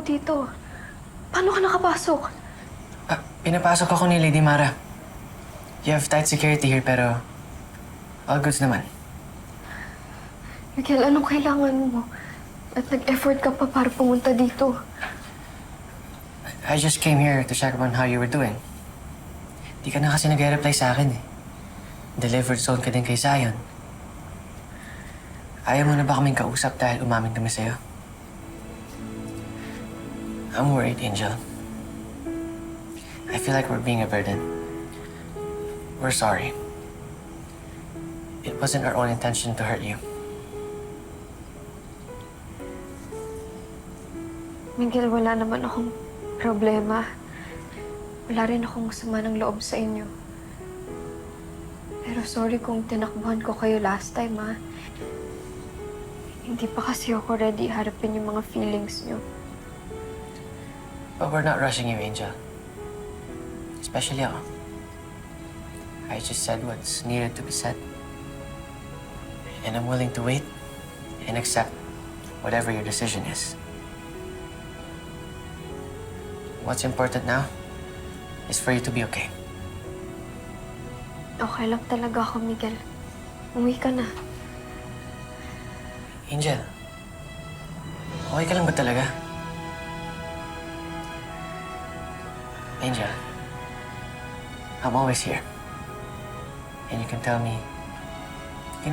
dito? Paano ka nakapasok? Pinapasok ako ni Lady Mara. You have tight security here, pero all goods naman. Miguel, anong kailangan mo? At nag-effort ka pa para pumunta dito. I just came here to check on how you were doing. Di ka na kasi nag-reply sa akin eh. Delivered zone ka din kay Zion. Ayaw mo na ba kaming kausap dahil umamin kami sa'yo? I'm worried, Angel. I feel like we're being a burden. We're sorry. It wasn't our own intention to hurt you. Miguel, wala naman akong problema. Wala rin akong sama ng loob sa inyo. Pero sorry kung tinakbuhan ko kayo last time, ha? Hindi pa kasi ako ready harapin yung mga feelings nyo. But we're not rushing you, Angel. Especially ako. I just said what's needed to be said. And I'm willing to wait and accept whatever your decision is. What's important now is for you to be okay. Okay lang talaga ako, Miguel. Umuwi ka na. Angel, okay ka lang ba talaga? Angel, I'm always here. And you can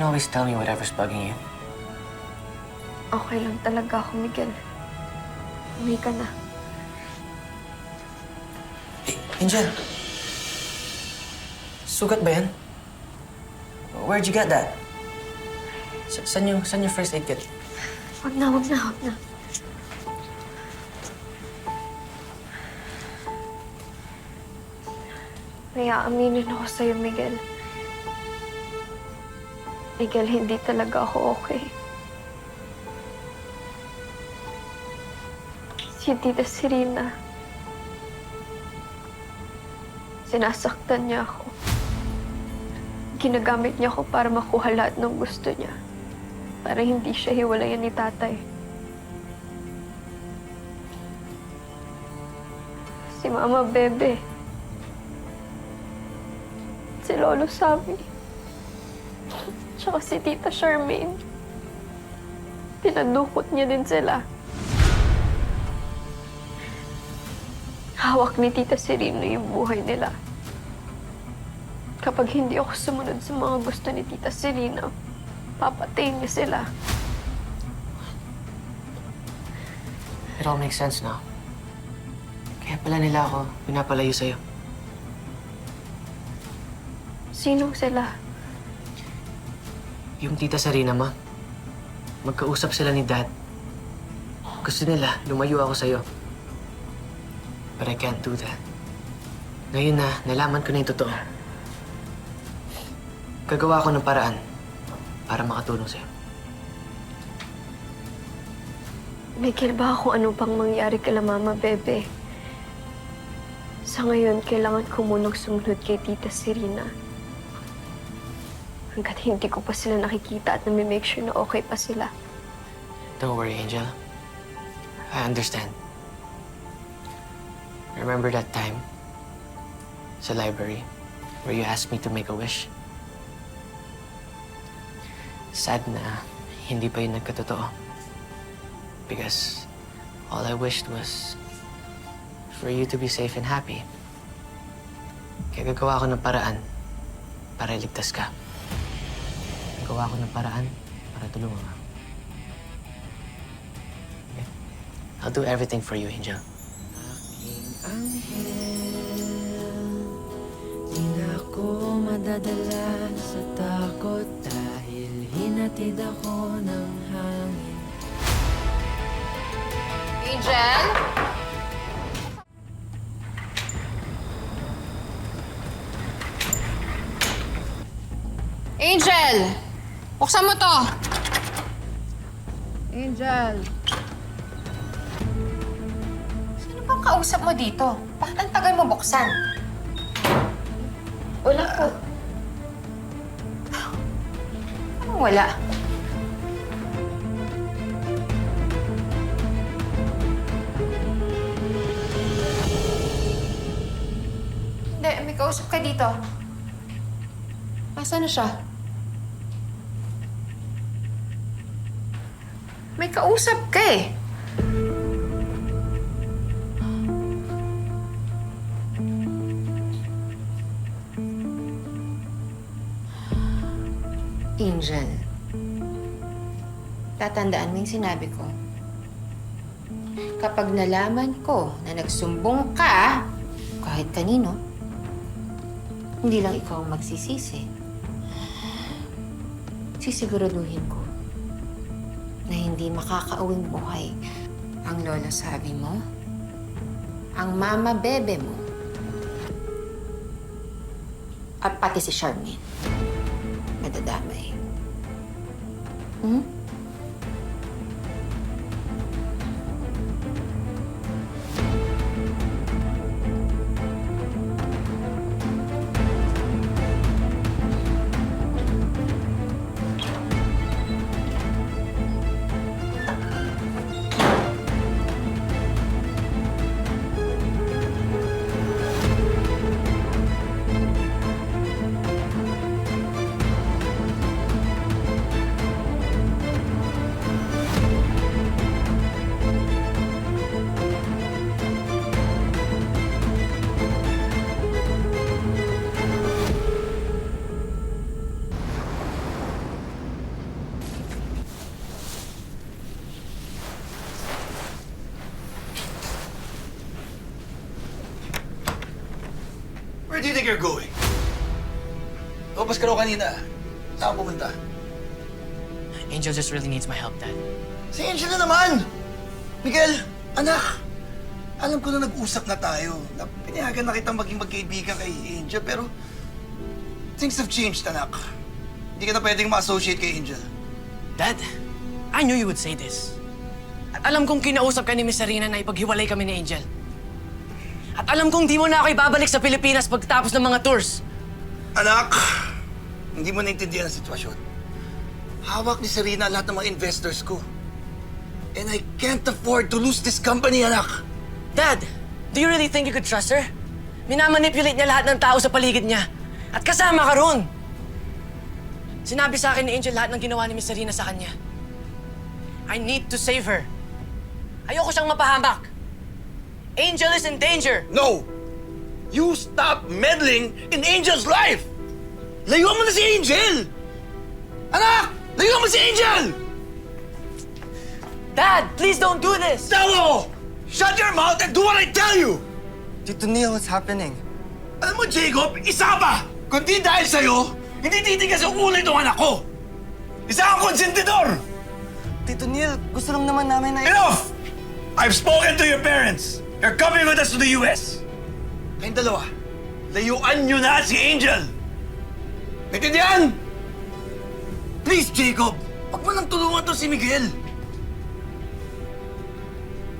always tell me whatever's bugging you. Okay lang talaga ako, Miguel. Umuwi ka na. Angel, sugat ba yan? Where'd you get that? Saan yung first aid kit? Wag na. May aaminin ako sa'yo, Miguel. Miguel, hindi talaga ako okay. Si Tita Serena, sinasaktan niya ako. Ginagamit niya ako para makuha lahat ng gusto niya. Para hindi siya hiwalayan ni tatay. Si Mama Bebe. Si Lolo Sammy. Tsaka si Tita Charmaine. Pinadukot niya din sila. Hawak ni Tita Serena yung buhay nila. Kapag hindi ako sumunod sa mga gusto ni Tita Serena, papatayin niya sila. It all makes sense now. Kaya pala nila ako pinapalayo sa'yo. Sinong sila? Yung Tita Serena, ma. Magkausap sila ni Dad. Gusto nila, lumayo ako sa'yo. But I can't do that. Ngayon na, nalaman ko na yung totoo. Gagawa ko ng paraan para makatulong sa'yo. Miguel, ba kung ano pang mangyari kay Mama Bebe? Sa ngayon, kailangan ko munang sumunod kay Tita Serena. Hanggat hindi ko pa sila nakikita at nami-make sure na okay pa sila. Don't worry, Angel. I understand. Remember that time sa library where you asked me to make a wish? Sad na hindi pa yun nagkatotoo. Because all I wished was for you to be safe and happy. Kaya gagawa ko ng paraan para iligtas ka. Gagawa ko ng paraan para tulungan ka. Okay? I'll do everything for you, Angel. Di na ako madadala sa takot dahil hinatid ako ng hangin. Angel? Angel! Buksan mo to! Angel! Sino bang kausap mo dito? Bakit ang tagal mo buksan? Wala po. Anong wala? May kausap ka dito. Asa na siya? May kausap ka eh. Angel, tatandaan mo yung sinabi ko. Kapag nalaman ko na nagsumbong ka, kahit kanino, hindi lang ikaw ang magsisisi. Sisiguraduhin ko na hindi makakauwing buhay ang lola sabi mo, ang mama bebe mo, at pati si Charmaine. Madadamay. Hmm? Where do you think you're going? Lumabas ka raw kanina. Saan ka pumunta? Angel just really needs my help, Dad. Si Angel na naman! Miguel, anak! Alam ko na nag-usap na tayo. Na pinayagan na kitang maging magkaibigan kay Angel, pero things have changed, anak. Hindi ka na pwedeng ma-associate kay Angel. Dad, I knew you would say this. At alam kong kinausap ka ni Miss Sarina na ipaghiwalay kami ni Angel. At alam kong di mo na ako ibabalik sa Pilipinas pagkatapos ng mga tours. Anak, hindi mo naintindihan ang sitwasyon. Hawak ni Serena lahat ng mga investors ko. And I can't afford to lose this company, anak. Dad, do you really think you could trust her? Minamanipulate niya lahat ng tao sa paligid niya. At kasama ka ron. Sinabi sa akin ni Angel lahat ng ginawa ni Miss Serena sa kanya. I need to save her. Ayoko siyang mapahamak. Angel is in danger. No! You stop meddling in Angel's life! Layuan mo na si Angel! Anak! Layuan mo si Angel! Dad, please don't do this! Tawa mo! Shut your mouth and do what I tell you! Tito Neil, what's happening? Alam mo, Jacob, isa pa! Kundi dahil sa'yo, hindi titigas ang ulo itong anak ko! Isa kang konsentidor! Tito Neil, gusto lang naman namin na... Enough! I've spoken to your parents! You're coming with us to the US! Kayong dalawa, layuan nyo na si Angel! Naintindihan? Please, Jacob, huwag mo nang tulungan to si Miguel.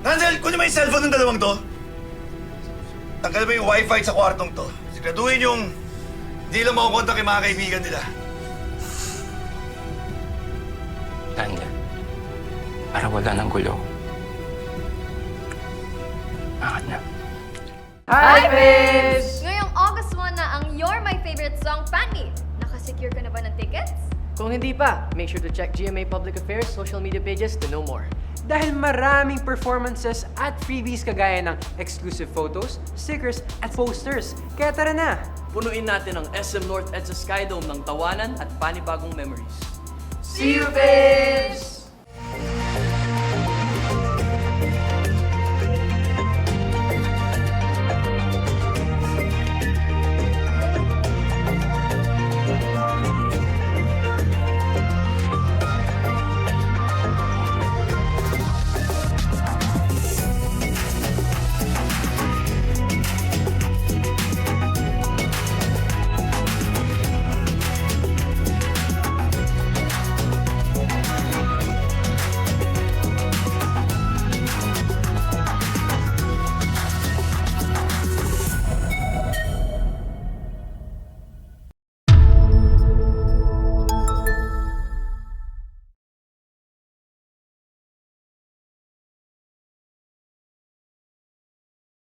Hansel, kunin mo yung cellphone ng dalawang to. Tanggal mo yung wifi sa kwartong to. Siguraduhin yung hindi lang makukontak yung mga kaibigan nila. Tanda, para wala ng gulo. Angat na. Ngayong August 1 na ang You're My Favorite Song fan meet. Nakasecure ka na ba ng tickets? Kung hindi pa, make sure to check GMA Public Affairs social media pages to know more. Dahil maraming performances at freebies kagaya ng exclusive photos, stickers, at posters. Kaya tara na! Punuin natin ang SM North EDSA Skydome ng tawanan at panibagong memories. See you, babes!